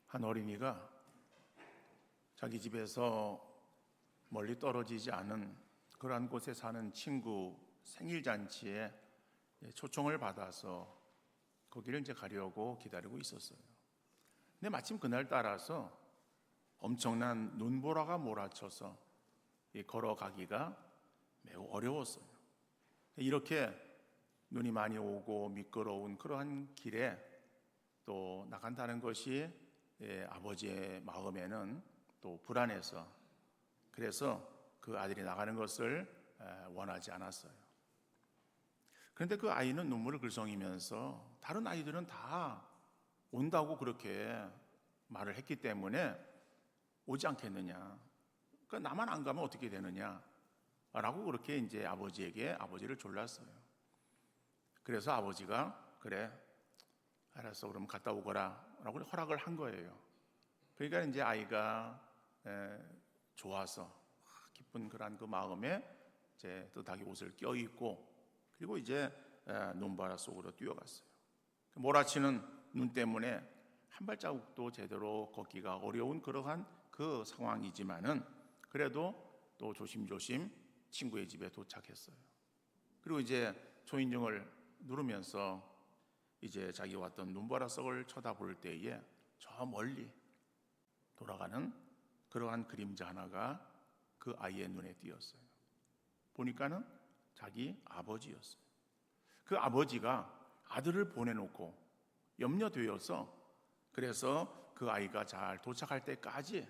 한 어린이가 자기 집에서 멀리 떨어지지 않은 그러한 곳에 사는 친구 생일 잔치에 초청을 받아서 거기를 이제 가려고 기다리고 있었어요. 근데 마침 그날 따라서 엄청난 눈보라가 몰아쳐서 걸어가기가 매우 어려웠어요. 이렇게 눈이 많이 오고 미끄러운 그러한 길에 또 나간다는 것이 아버지의 마음에는 또 불안해서, 그래서 그 아들이 나가는 것을 원하지 않았어요. 그런데 그 아이는 눈물을 글썽이면서 다른 아이들은 다 온다고 그렇게 말을 했기 때문에 오지 않겠느냐, 그러니까 나만 안 가면 어떻게 되느냐 라고 그렇게 이제 아버지를 졸랐어요. 그래서 아버지가 그래 알았어 그럼 갔다 오거라 라고 허락을 한 거예요. 그러니까 이제 아이가 좋아서 기쁜 그런 그 마음에 이제 뜻하게 옷을 껴입고 그리고 이제 눈바라 속으로 뛰어갔어요. 몰아치는 눈 때문에 한 발자국도 제대로 걷기가 어려운 그러한 그 상황이지만은 그래도 또 조심조심 친구의 집에 도착했어요. 그리고 이제 초인종을 누르면서 이제 자기 왔던 눈보라석을 쳐다볼 때에 저 멀리 돌아가는 그러한 그림자 하나가 그 아이의 눈에 띄었어요. 보니까는 자기 아버지였어요. 그 아버지가 아들을 보내놓고 염려되어서 그래서 그 아이가 잘 도착할 때까지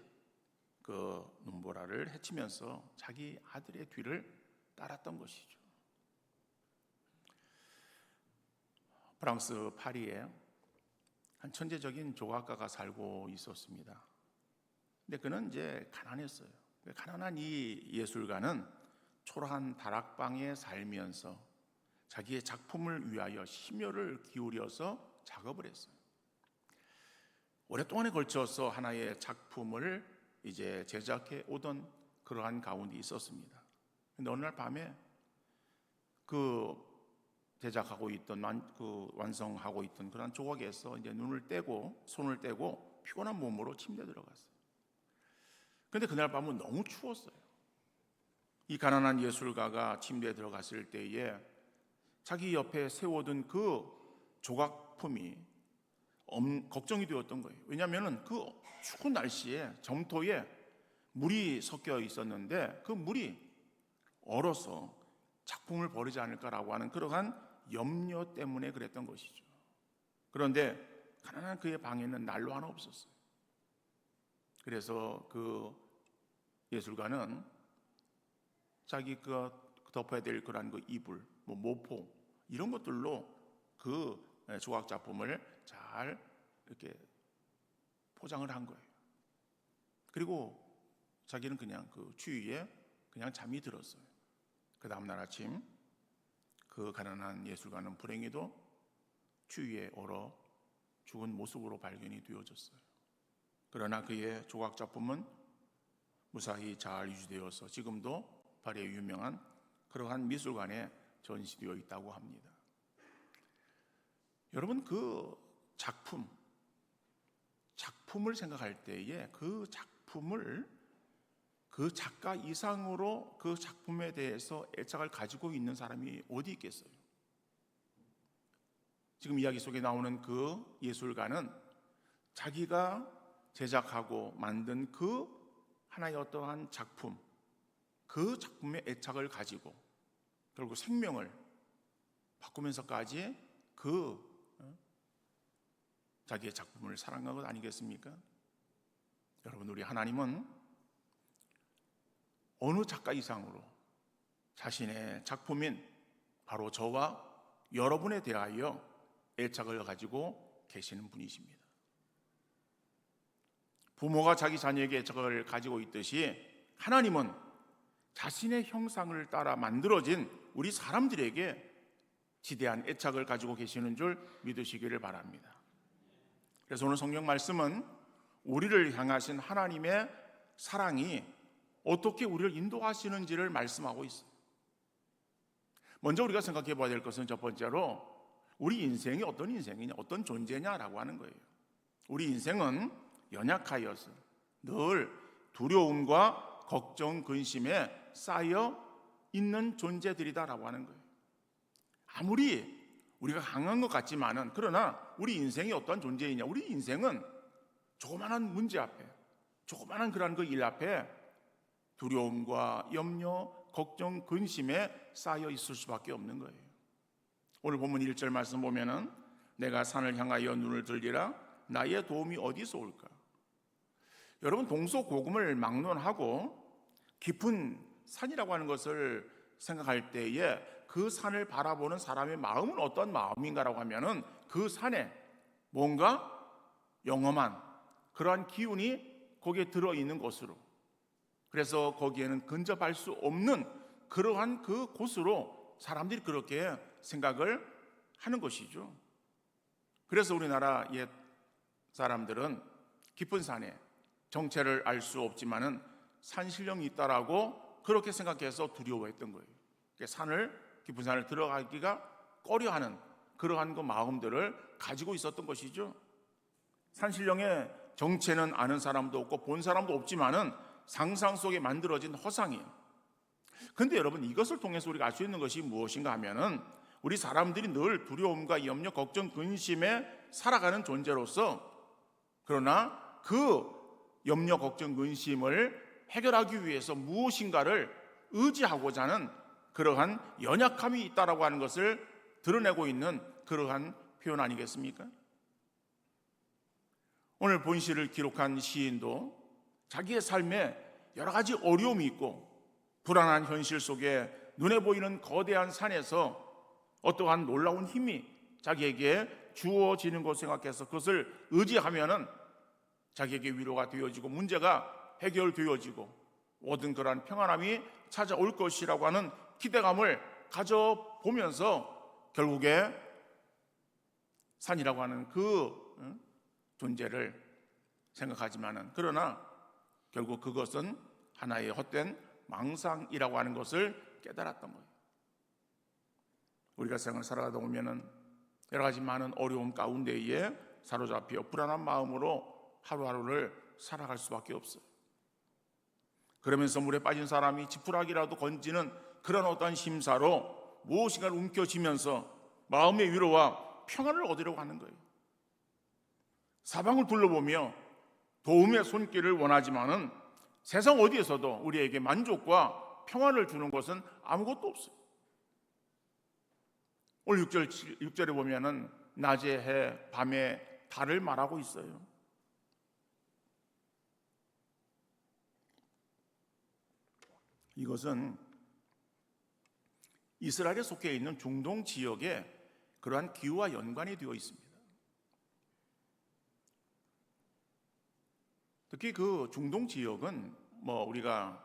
그 눈보라를 헤치면서 자기 아들의 뒤를 따랐던 것이죠. 프랑스 파리에 한 천재적인 조각가가 살고 있었습니다. 근데 그는 이제 가난했어요. 가난한 이 예술가는 초라한 다락방에 살면서 자기의 작품을 위하여 심혈을 기울여서 작업을 했어요. 오랫동안에 걸쳐서 하나의 작품을 이제 제작해 오던 그러한 가운데 있었습니다. 근데 어느 날 밤에 그 제작하고 있던 완성하고 있던 그런 조각에서 이제 손을 떼고 피곤한 몸으로 침대에 들어갔어요. 근데 그날 밤은 너무 추웠어요. 이 가난한 예술가가 침대에 들어갔을 때에 자기 옆에 세워둔 그 조각품이 걱정이 되었던 거예요. 왜냐하면 그 추운 날씨에 점토에 물이 섞여 있었는데 그 물이 얼어서 작품을 버리지 않을까라고 하는 그러한 염려 때문에 그랬던 것이죠. 그런데 가난한 그의 방에는 난로 하나 없었어요. 그래서 그 예술가는 자기 그 덮어야 될 그런 그 이불, 모포 이런 것들로 그 조각 작품을 잘 이렇게 포장을 한 거예요. 그리고 자기는 그냥 그 추위에 그냥 잠이 들었어요. 그 다음날 아침 그 가난한 예술가는 불행히도 추위에 얼어 죽은 모습으로 발견이 되어졌어요. 그러나 그의 조각 작품은 무사히 잘 유지되어서 지금도 파리의 유명한 그러한 미술관에 전시되어 있다고 합니다. 여러분 그 작품을 생각할 때에 그 작품을 그 작가 이상으로 그 작품에 대해서 애착을 가지고 있는 사람이 어디 있겠어요? 지금 이야기 속에 나오는 그 예술가는 자기가 제작하고 만든 그 하나의 어떠한 작품, 그 작품에 애착을 가지고 결국 생명을 바꾸면서까지 그 자기의 작품을 사랑한 것 아니겠습니까? 여러분, 우리 하나님은 어느 작가 이상으로 자신의 작품인 바로 저와 여러분에 대하여 애착을 가지고 계시는 분이십니다. 부모가 자기 자녀에게 애착을 가지고 있듯이 하나님은 자신의 형상을 따라 만들어진 우리 사람들에게 지대한 애착을 가지고 계시는 줄 믿으시기를 바랍니다. 그래서 오늘 성경 말씀은 우리를 향하신 하나님의 사랑이 어떻게 우리를 인도하시는지를 말씀하고 있어요. 먼저 우리가 생각해 봐야 될 것은 첫 번째로 우리 인생이 어떤 인생이냐, 어떤 존재냐라고 하는 거예요. 우리 인생은 연약하여서 늘 두려움과 걱정, 근심에 쌓여 있는 존재들이다라고 하는 거예요. 아무리 우리가 강한 것 같지만은, 그러나 우리 인생이 어떠한 존재이냐? 우리 인생은 조그마한 문제 앞에, 조그마한 그런 그 일 앞에 두려움과 염려, 걱정, 근심에 쌓여 있을 수밖에 없는 거예요. 오늘 본문 1절 말씀 보면은 내가 산을 향하여 눈을 들리라 나의 도움이 어디서 올까? 여러분, 동서고금을 막론하고 깊은 산이라고 하는 것을 생각할 때에 그 산을 바라보는 사람의 마음은 어떤 마음인가라고 하면은 그 산에 뭔가 영험한 그러한 기운이 거기에 들어있는 곳으로, 그래서 거기에는 근접할 수 없는 그러한 그 곳으로 사람들이 그렇게 생각을 하는 것이죠. 그래서 우리나라 옛 사람들은 깊은 산에 정체를 알 수 없지만은 산신령이 있다라고 그렇게 생각해서 두려워했던 거예요. 깊은 산을 들어가기가 꺼려하는 그러한 그 마음들을 가지고 있었던 것이죠. 산신령의 정체는 아는 사람도 없고 본 사람도 없지만은 상상 속에 만들어진 허상이에요. 근데 여러분, 이것을 통해서 우리가 알 수 있는 것이 무엇인가 하면은 우리 사람들이 늘 두려움과 염려, 걱정, 근심에 살아가는 존재로서, 그러나 그 염려, 걱정, 근심을 해결하기 위해서 무엇인가를 의지하고자 하는 그러한 연약함이 있다라고 하는 것을 드러내고 있는 그러한 표현 아니겠습니까? 오늘 본시를 기록한 시인도 자기의 삶에 여러 가지 어려움이 있고 불안한 현실 속에 눈에 보이는 거대한 산에서 어떠한 놀라운 힘이 자기에게 주어지는 것을 생각해서 그것을 의지하면은 자기에게 위로가 되어지고 문제가 해결되어지고 모든 그러한 평안함이 찾아올 것이라고 하는 기대감을 가져보면서 결국에 산이라고 하는 그 존재를 생각하지만은, 그러나 결국 그것은 하나의 헛된 망상이라고 하는 것을 깨달았던 거예요. 우리가 세상을 살아가다 보면은 여러 가지 많은 어려움 가운데에 사로잡혀 불안한 마음으로 하루하루를 살아갈 수밖에 없어요. 그러면서 물에 빠진 사람이 지푸라기라도 건지는 그런 어떠한 심사로 무엇인가를 움켜쥐면서 마음의 위로와 평안을 얻으려고 하는 거예요. 사방을 둘러보며 도움의 손길을 원하지만은 세상 어디에서도 우리에게 만족과 평안을 주는 것은 아무것도 없어요. 오늘 6절에 보면은 낮에 해, 밤에 달을 말하고 있어요. 이것은 이스라엘에 속해 있는 중동 지역에 그러한 기후와 연관이 되어 있습니다. 특히 그 중동 지역은 우리가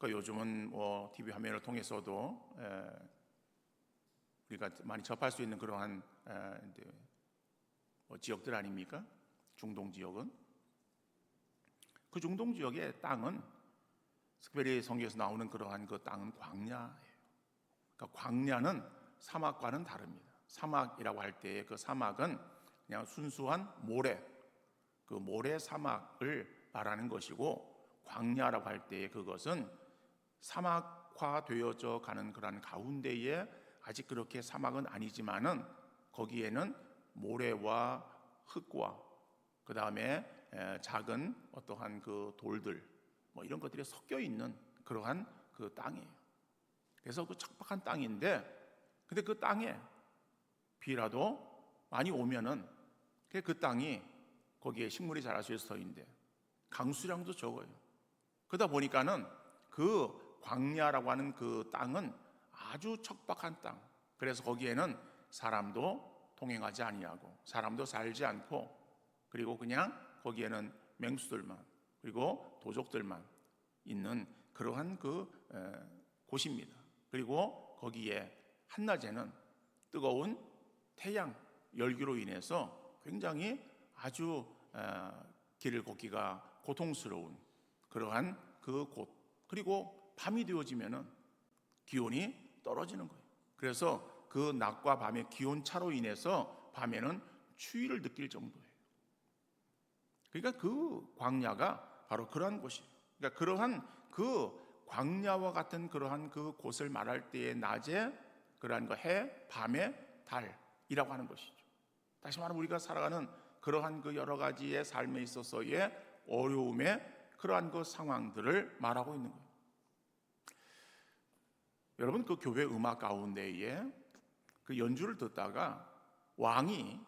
요즘은 TV 화면을 통해서도 우리가 많이 접할 수 있는 그러한 지역들 아닙니까? 중동 지역은. 그 중동 지역의 땅은 특별히 성경에서 나오는 그러한 그 땅은 광야예요. 그러니까 광야는 사막과는 다릅니다. 사막이라고 할 때 그 사막은 그냥 순수한 모래, 그 모래 사막을 말하는 것이고, 광야라고 할 때 그것은 사막화되어져 가는 그런 가운데에 아직 그렇게 사막은 아니지만은 거기에는 모래와 흙과 그 다음에 작은 어떠한 그 돌들 이런 것들이 섞여 있는 그러한 그 땅이에요. 그래서 그 척박한 땅인데, 근데 그 땅에 비라도 많이 오면은 그 땅이 거기에 식물이 자랄 수 있을 터인데 강수량도 적어요. 그러다 보니까는 그 광야라고 하는 그 땅은 아주 척박한 땅. 그래서 거기에는 사람도 통행하지 아니하고 사람도 살지 않고, 그리고 그냥 거기에는 맹수들만 그리고 도적들만 있는 그러한 그 곳입니다. 그리고 거기에 한낮에는 뜨거운 태양 열기로 인해서 굉장히 아주 길을 걷기가 고통스러운 그러한 그 곳, 그리고 밤이 되어지면은 기온이 떨어지는 거예요. 그래서 그 낮과 밤의 기온 차로 인해서 밤에는 추위를 느낄 정도예요. 그러니까 그 광야가 바로 그러한 곳이에요. 그러니까 그러한 그 광야와 같은 그러한 그 곳을 말할 때의 낮에 그러한 거 해, 밤에 달이라고 하는 것이죠. 다시 말하면 우리가 살아가는 그러한 그 여러 가지의 삶에 있어서의 어려움에 그러한 그 상황들을 말하고 있는 거예요. 여러분, 그 교회 음악 가운데에 그 연주를 듣다가 왕이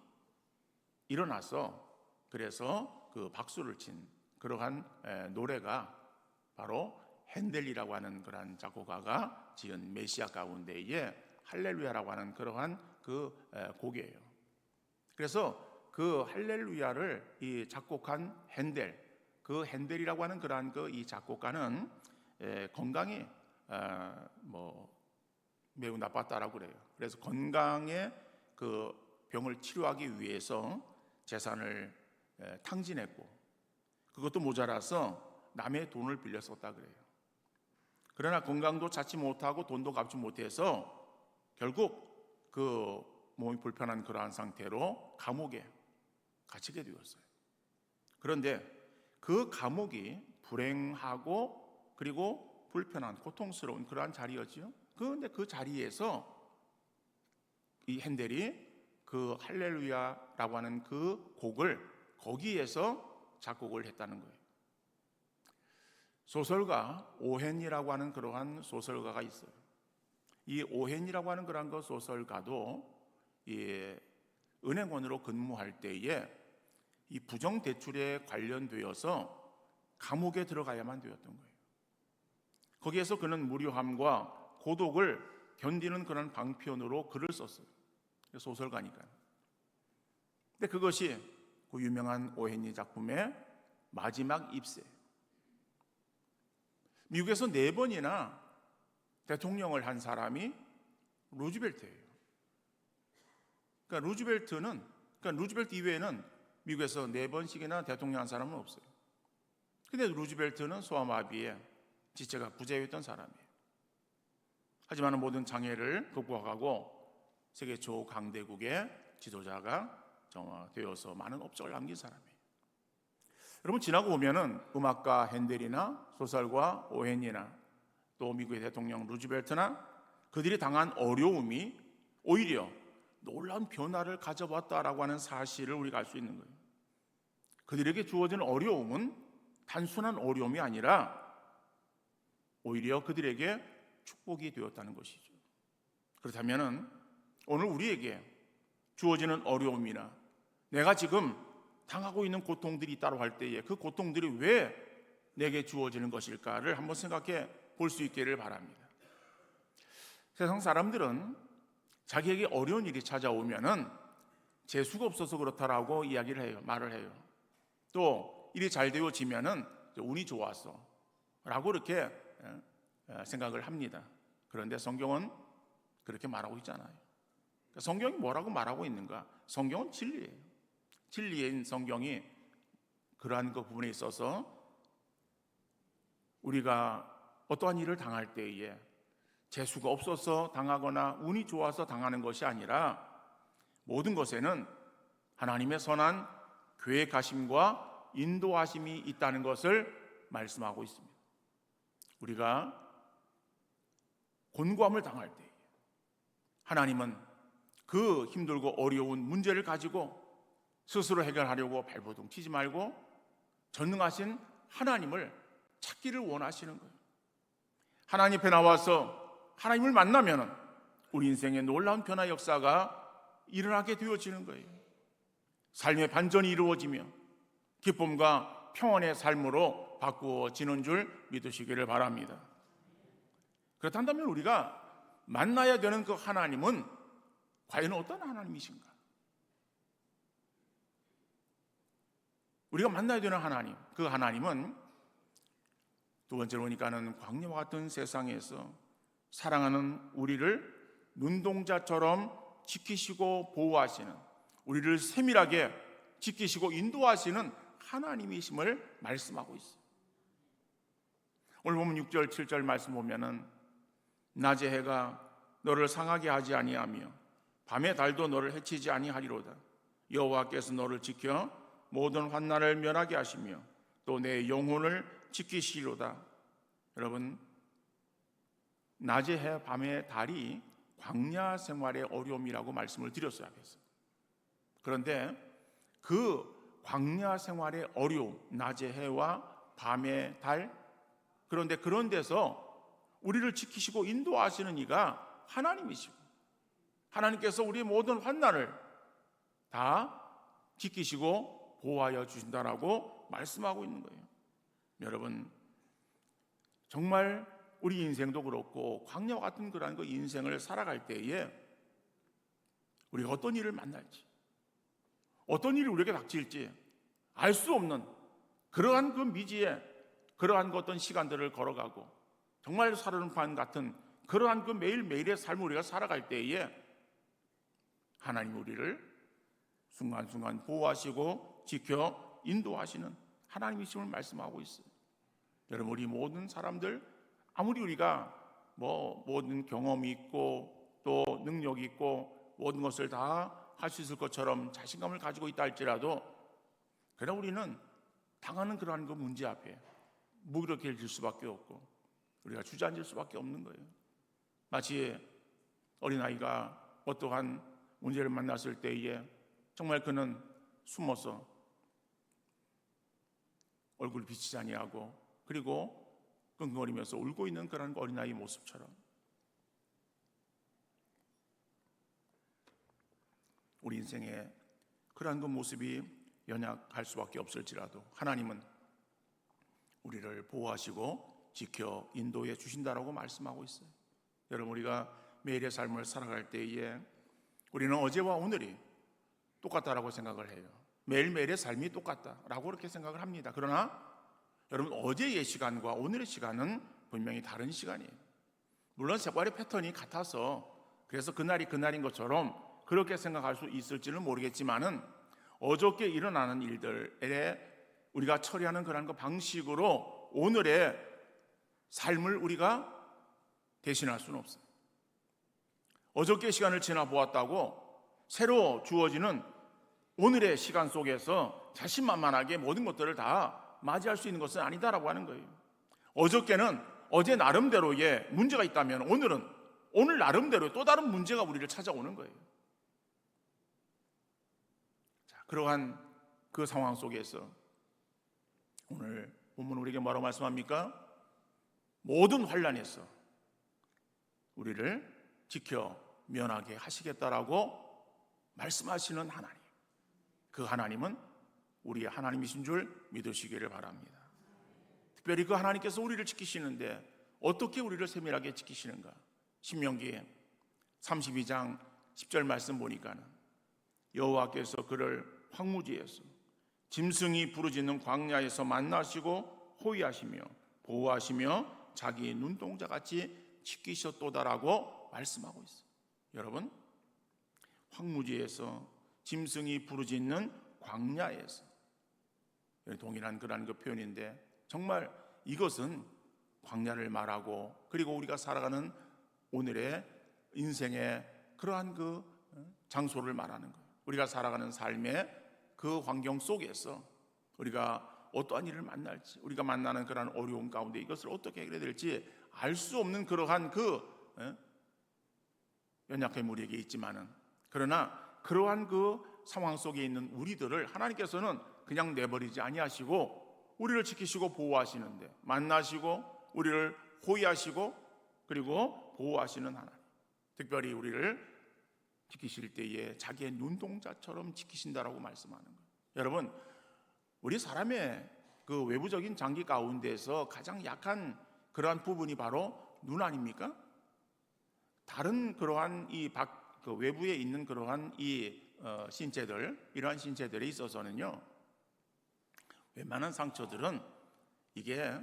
일어나서 그래서 그 박수를 친 그러한 노래가 바로 핸델이라고 하는 그러한 작곡가가 지은 메시아 가운데에 할렐루야라고 하는 그러한 그 곡이에요. 그래서 그 할렐루야를 이 작곡한 핸델, 그 핸델이라고 하는 그러한 그 이 작곡가는 건강이 매우 나빴다라고 그래요. 그래서 건강의 그 병을 치료하기 위해서 재산을 탕진했고, 그것도 모자라서 남의 돈을 빌려 썼다 그래요. 그러나 건강도 찾지 못하고 돈도 갚지 못해서 결국 그 몸이 불편한 그러한 상태로 감옥에 갇히게 되었어요. 그런데 그 감옥이 불행하고 그리고 불편한 고통스러운 그러한 자리였죠. 그런데 그 자리에서 이 핸델이 그 할렐루야라고 하는 그 곡을 거기에서 작곡을 했다는 거예요. 소설가 오헨이라고 하는 그러한 소설가가 있어요. 이 오헨이라고 하는 그러한 그 소설가도 이 은행원으로 근무할 때에 이 부정 대출에 관련되어서 감옥에 들어가야만 되었던 거예요. 거기에서 그는 무료함과 고독을 견디는 그런 방편으로 글을 썼어요. 소설가니까요. 근데 그것이 그 유명한 오헨이 작품의 마지막 입세. 미국에서 4번이나 대통령을 한 사람이 루즈벨트예요. 그러니까 루즈벨트 이외에는 미국에서 4번씩이나 대통령 한 사람은 없어요. 근데 루즈벨트는 소아마비에 지체가 부재했던 사람이에요. 하지만 모든 장애를 극복하고 세계 초강대국의 지도자가 되어서 많은 업적을 남긴 사람이에요. 여러분, 지나고 보면은 음악가 핸델이나 소설가 오헨이나 또 미국의 대통령 루즈벨트나 그들이 당한 어려움이 오히려 놀라운 변화를 가져왔다라고 하는 사실을 우리가 알 수 있는 거예요. 그들에게 주어진 어려움은 단순한 어려움이 아니라 오히려 그들에게 축복이 되었다는 것이죠. 그렇다면 오늘 우리에게 주어지는 어려움이나 내가 지금 당하고 있는 고통들이 있다고 할 때에 그 고통들이 왜 내게 주어지는 것일까를 한번 생각해 볼 수 있기를 바랍니다. 세상 사람들은 자기에게 어려운 일이 찾아오면은 재수가 없어서 그렇다라고 말을 해요. 또 일이 잘 되어지면은 운이 좋았어 라고 이렇게 생각을 합니다. 그런데 성경은 그렇게 말하고 있잖아요. 성경이 뭐라고 말하고 있는가? 성경은 진리예요. 진리인 성경이 그러한 그 부분에 있어서 우리가 어떠한 일을 당할 때에 재수가 없어서 당하거나 운이 좋아서 당하는 것이 아니라 모든 것에는 하나님의 선한 계획하심과 인도하심이 있다는 것을 말씀하고 있습니다. 우리가 곤고함을 당할 때 하나님은 그 힘들고 어려운 문제를 가지고 스스로 해결하려고 발버둥 치지 말고 전능하신 하나님을 찾기를 원하시는 거예요. 하나님 앞에 나와서 하나님을 만나면 우리 인생에 놀라운 변화 역사가 일어나게 되어지는 거예요. 삶의 반전이 이루어지며 기쁨과 평안의 삶으로 바꾸어지는 줄 믿으시기를 바랍니다. 그렇다면 우리가 만나야 되는 그 하나님은 과연 어떤 하나님이신가? 우리가 만나야 되는 하나님, 그 하나님은 두 번째로 보니까는 광야와 같은 세상에서 사랑하는 우리를 눈동자처럼 지키시고 보호하시는, 우리를 세밀하게 지키시고 인도하시는 하나님이심을 말씀하고 있어요. 오늘 보면 6절 7절 말씀 보면은 낮의 해가 너를 상하게 하지 아니하며 밤의 달도 너를 해치지 아니하리로다. 여호와께서 너를 지켜 모든 환난을 면하게 하시며 또 내 영혼을 지키시리로다. 여러분, 낮의 해 밤의 달이 광야 생활의 어려움이라고 말씀을 드렸어야 하겠어요. 그런데 그 광야 생활의 어려움, 낮의 해와 밤의 달, 그런데 그런 데서 우리를 지키시고 인도하시는 이가 하나님이시고, 하나님께서 우리의 모든 환난을 다 지키시고 보호하여 주신다라고 말씀하고 있는 거예요. 여러분, 정말 우리 인생도 그렇고 광야와 같은 그러한 그 인생을 살아갈 때에 우리가 어떤 일을 만날지, 어떤 일이 우리에게 닥칠지 알 수 없는 그러한 그 미지에 그러한 그 어떤 시간들을 걸어가고 정말 살얼음판 같은 그러한 그 매일매일의 삶을 우리가 살아갈 때에 하나님 우리를 순간순간 보호하시고 지켜 인도하시는 하나님이심을 말씀하고 있어요. 여러분, 우리 모든 사람들 아무리 우리가 모든 경험이 있고 또 능력이 있고 모든 것을 다 할 수 있을 것처럼 자신감을 가지고 있다 할지라도 그러나 우리는 당하는 그러한 그 문제 앞에 무기력해질 수밖에 없고 우리가 주저앉을 수밖에 없는 거예요. 마치 어린아이가 어떠한 문제를 만났을 때에 정말 그는 숨어서 얼굴을 비치지 아니하고 그리고 끙끙거리면서 울고 있는 그런 어린아이 모습처럼 우리 인생에 그러한 그 모습이 연약할 수밖에 없을지라도 하나님은 우리를 보호하시고 지켜 인도해 주신다라고 말씀하고 있어요. 여러분, 우리가 매일의 삶을 살아갈 때에 우리는 어제와 오늘이 똑같다라고 생각을 해요. 매일매일의 삶이 똑같다라고 그렇게 생각을 합니다. 그러나 여러분, 어제의 시간과 오늘의 시간은 분명히 다른 시간이에요. 물론 생활의 패턴이 같아서 그래서 그날이 그날인 것처럼 그렇게 생각할 수 있을지는 모르겠지만은 어저께 일어나는 일들에 우리가 처리하는 그런 그 방식으로 오늘의 삶을 우리가 대신할 수는 없어요. 어저께 시간을 지나 보았다고 새로 주어지는 오늘의 시간 속에서 자신만만하게 모든 것들을 다 맞이할 수 있는 것은 아니다라고 하는 거예요. 어저께는 어제 나름대로의 문제가 있다면 오늘은 오늘 나름대로 또 다른 문제가 우리를 찾아오는 거예요. 자, 그러한 그 상황 속에서 오늘 본문 우리에게 뭐라고 말씀합니까? 모든 환난에서 우리를 지켜 면하게 하시겠다라고 말씀하시는 하나님, 그 하나님은 우리의 하나님이신 줄 믿으시기를 바랍니다. 특별히 그 하나님께서 우리를 지키시는데 어떻게 우리를 세밀하게 지키시는가? 신명기 32장 10절 말씀 보니까는 여호와께서 그를 황무지에서 짐승이 부르짖는 광야에서 만나시고 호위하시며 보호하시며 자기 눈동자같이 지키셨도다라고 말씀하고 있어요. 여러분, 황무지에서 짐승이 부르짖는 광야에서, 동일한 그런 그 표현인데 정말 이것은 광야를 말하고 그리고 우리가 살아가는 오늘의 인생의 그러한 그 장소를 말하는 거예요. 우리가 살아가는 삶의 그 환경 속에서 우리가 어떠한 일을 만날지, 우리가 만나는 그러한 어려움 가운데 이것을 어떻게 해결해야 될지 알 수 없는 그러한 그 연약한 우리에게 있지만은, 그러나 그러한 그 상황 속에 있는 우리들을 하나님께서는 그냥 내버리지 아니하시고 우리를 지키시고 보호하시는데, 만나시고 우리를 호위하시고 그리고 보호하시는 하나님, 특별히 우리를 지키실 때에 자기의 눈동자처럼 지키신다라고 말씀하는 거예요. 여러분, 우리 사람의 그 외부적인 장기 가운데서 가장 약한 그러한 부분이 바로 눈 아닙니까? 다른 그러한 그 외부에 있는 그러한 신체들, 이러한 신체들에 있어서는요, 웬만한 상처들은 이게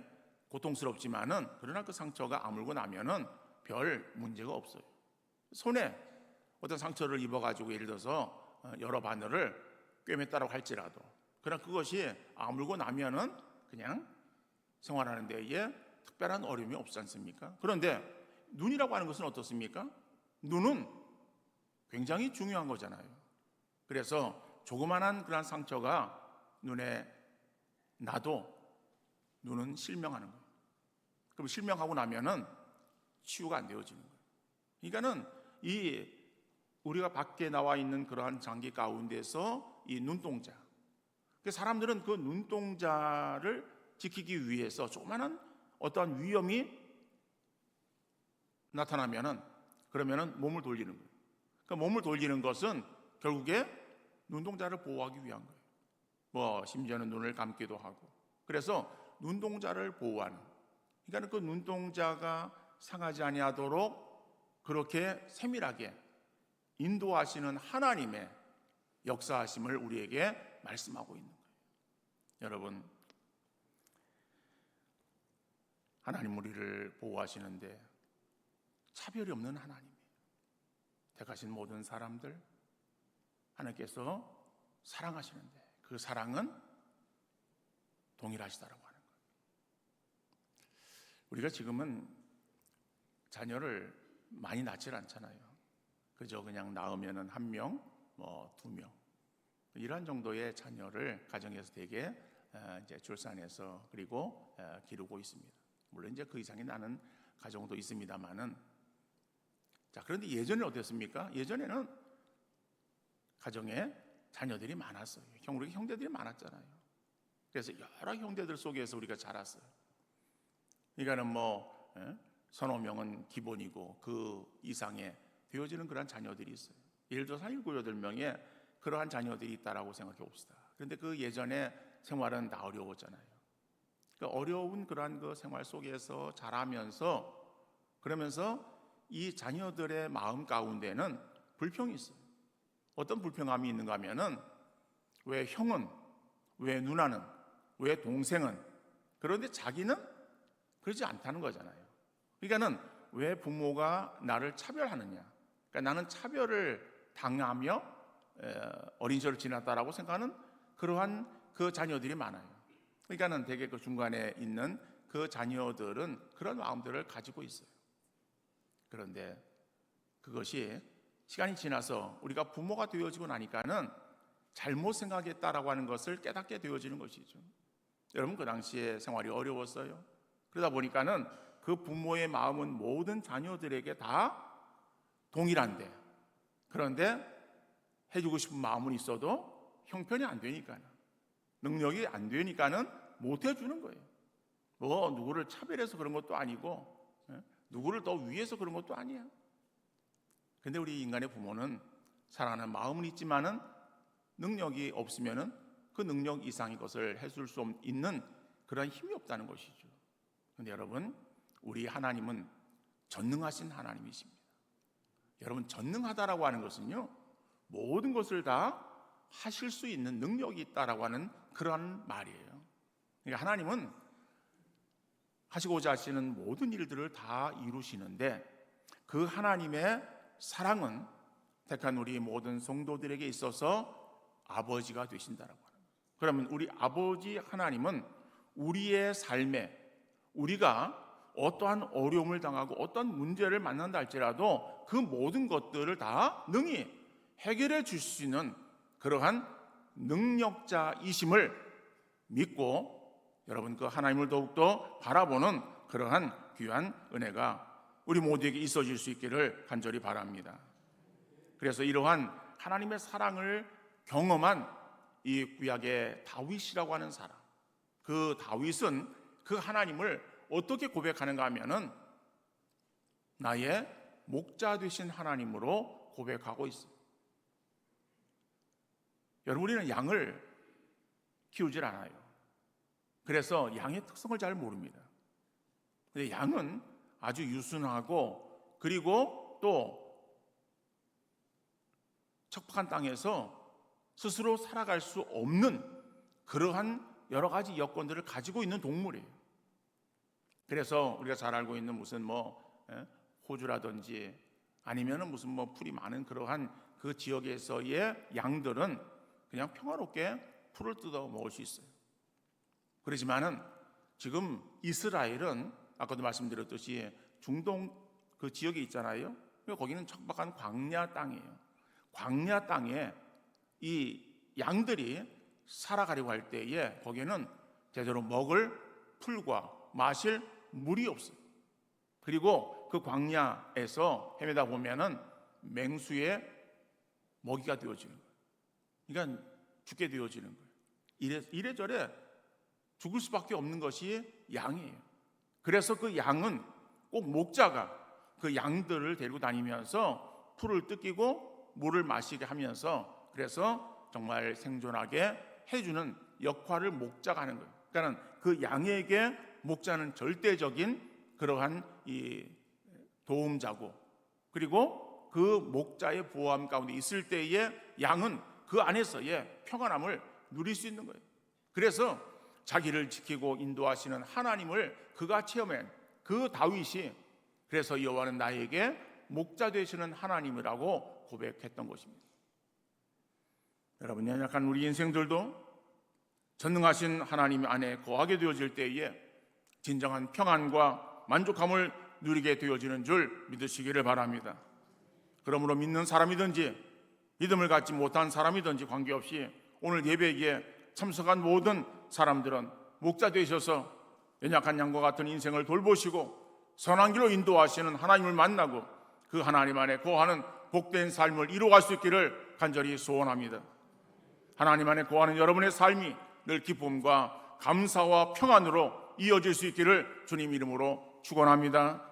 고통스럽지만은 그러나 그 상처가 아물고 나면은 별 문제가 없어요. 손에 어떤 상처를 입어가지고 예를 들어서 여러 바늘을 꿰맸다고 할지라도 그러나 그것이 아물고 나면은 그냥 생활하는 데에 특별한 어려움이 없지 않습니까? 그런데 눈이라고 하는 것은 어떻습니까? 눈은 굉장히 중요한 거잖아요. 그래서 조그만한 그런 상처가 눈에 나도 눈은 실명하는 거예요. 그럼 실명하고 나면은 치유가 안 되어지는 거예요. 그러니까는 이 우리가 밖에 나와 있는 그러한 장기 가운데서 이 눈동자, 사람들은 그 눈동자를 지키기 위해서 조그마한 어떠한 위험이 나타나면은 그러면은 몸을 돌리는 거예요. 그 몸을 돌리는 것은 결국에 눈동자를 보호하기 위한 거예요. 뭐 심지어는 눈을 감기도 하고. 그래서 눈동자를 보호하는. 그러니까 그 눈동자가 상하지 아니하도록 그렇게 세밀하게 인도하시는 하나님의 역사하심을 우리에게 말씀하고 있는 거예요. 여러분, 하나님 우리를 보호하시는데 차별이 없는 하나님이에요. 택하신 모든 사람들 하나님께서 사랑하시는데 그 사랑은 동일하시다라고 하는 거예요. 우리가 지금은 자녀를 많이 낳질 않잖아요. 그저 그냥 낳으면은 1명, 뭐 2명 이러한 정도의 자녀를 가정에서 대개 이제 출산해서 그리고 기르고 있습니다. 물론 이제 그 이상이 나는 가정도 있습니다만은, 자, 그런데 예전에 어땠습니까? 예전에는 가정에 자녀들이 많았어요. 우리 형제들이 많았잖아요. 그래서 여러 형제들 속에서 우리가 자랐어요. 그러니까는 뭐 서너 명은 기본이고 그 이상의 되어지는 그런 자녀들이 있어요. 예를 들어서 한 7, 8명의 그러한 자녀들이 있다라고 생각해 봅시다. 그런데 그 예전에 생활은 다 어려웠잖아요. 그 어려운 그러한 그 생활 속에서 자라면서 그러면서 이 자녀들의 마음 가운데는 불평이 있어요. 어떤 불평함이 있는가 하면은 왜 형은, 왜 누나는, 왜 동생은, 그런데 자기는 그러지 않다는 거잖아요. 그러니까는 왜 부모가 나를 차별하느냐, 그러니까 나는 차별을 당하며 어린 시절을 지났다라고 생각하는 그러한 그 자녀들이 많아요. 그러니까는 대개 그 중간에 있는 그 자녀들은 그런 마음들을 가지고 있어요. 그런데 그것이 시간이 지나서 우리가 부모가 되어지고 나니까는 잘못 생각했다라고 하는 것을 깨닫게 되어지는 것이죠. 여러분, 그 당시에 생활이 어려웠어요. 그러다 보니까는 그 부모의 마음은 모든 자녀들에게 다 동일한데, 그런데 해주고 싶은 마음은 있어도 형편이 안 되니까는, 능력이 안 되니까는 못 해주는 거예요. 뭐 누구를 차별해서 그런 것도 아니고 누구를 더 위해서 그런 것도 아니야. 근데 우리 인간의 부모는 사랑하는 마음은 있지만은 능력이 없으면은 그 능력 이상의 것을 해줄 수 있는 그런 힘이 없다는 것이죠. 근데 여러분, 우리 하나님은 전능하신 하나님이십니다. 여러분, 전능하다라고 하는 것은요, 모든 것을 다 하실 수 있는 능력이 있다라고 하는 그런 말이에요. 그러니까 하나님은 하시고자 하시는 모든 일들을 다 이루시는데 그 하나님의 사랑은 택한 우리 모든 성도들에게 있어서 아버지가 되신다라고 하는 거예요. 그러면 우리 아버지 하나님은 우리의 삶에 우리가 어떠한 어려움을 당하고 어떤 문제를 만난다 할지라도 그 모든 것들을 다 능히 해결해 줄 수 있는 그러한 능력자이심을 믿고 여러분, 그 하나님을 더욱더 바라보는 그러한 귀한 은혜가 우리 모두에게 있어질 수 있기를 간절히 바랍니다. 그래서 이러한 하나님의 사랑을 경험한 이 구약의 다윗이라고 하는 사람, 그 다윗은 그 하나님을 어떻게 고백하는가 하면은 나의 목자 되신 하나님으로 고백하고 있어요. 여러분, 우리는 양을 키우질 않아요. 그래서 양의 특성을 잘 모릅니다. 근데 양은 아주 유순하고 그리고 또 척박한 땅에서 스스로 살아갈 수 없는 그러한 여러 가지 여건들을 가지고 있는 동물이에요. 그래서 우리가 잘 알고 있는 무슨 호주라든지 아니면은 무슨 풀이 많은 그러한 그 지역에서의 양들은 그냥 평화롭게 풀을 뜯어 먹을 수 있어요. 그렇지만은 지금 이스라엘은 아까도 말씀드렸듯이 중동 그 지역에 있잖아요. 거기는 척박한 광야 땅이에요. 광야 땅에 이 양들이 살아가려고 할 때에 거기에는 제대로 먹을 풀과 마실 물이 없어요. 그리고 그 광야에서 헤매다 보면은 맹수의 먹이가 되어지는 거예요. 그러니까 죽게 되어지는 거예요. 이래저래 죽을 수밖에 없는 것이 양이에요. 그래서 그 양은 꼭 목자가 그 양들을 데리고 다니면서 풀을 뜯기고 물을 마시게 하면서 그래서 정말 생존하게 해주는 역할을 목자가 하는 거예요. 그러니까 그 양에게 목자는 절대적인 그러한 이 도움자고, 그리고 그 목자의 보호함 가운데 있을 때에 양은 그 안에서의 평안함을 누릴 수 있는 거예요. 그래서 자기를 지키고 인도하시는 하나님을 그가 체험한 그 다윗이 그래서 여호와는 나에게 목자 되시는 하나님이라고 고백했던 것입니다. 여러분, 연약한 우리 인생들도 전능하신 하나님 안에 거하게 되어질 때에 진정한 평안과 만족함을 누리게 되어지는 줄 믿으시기를 바랍니다. 그러므로 믿는 사람이든지 믿음을 갖지 못한 사람이든지 관계없이 오늘 예배에 참석한 모든 사람들은 목자 되셔서 연약한 양과 같은 인생을 돌보시고 선한 길로 인도하시는 하나님을 만나고 그 하나님 안에 거하는 복된 삶을 이루어갈 수 있기를 간절히 소원합니다. 하나님 안에 거하는 여러분의 삶이 늘 기쁨과 감사와 평안으로 이어질 수 있기를 주님 이름으로 축원합니다.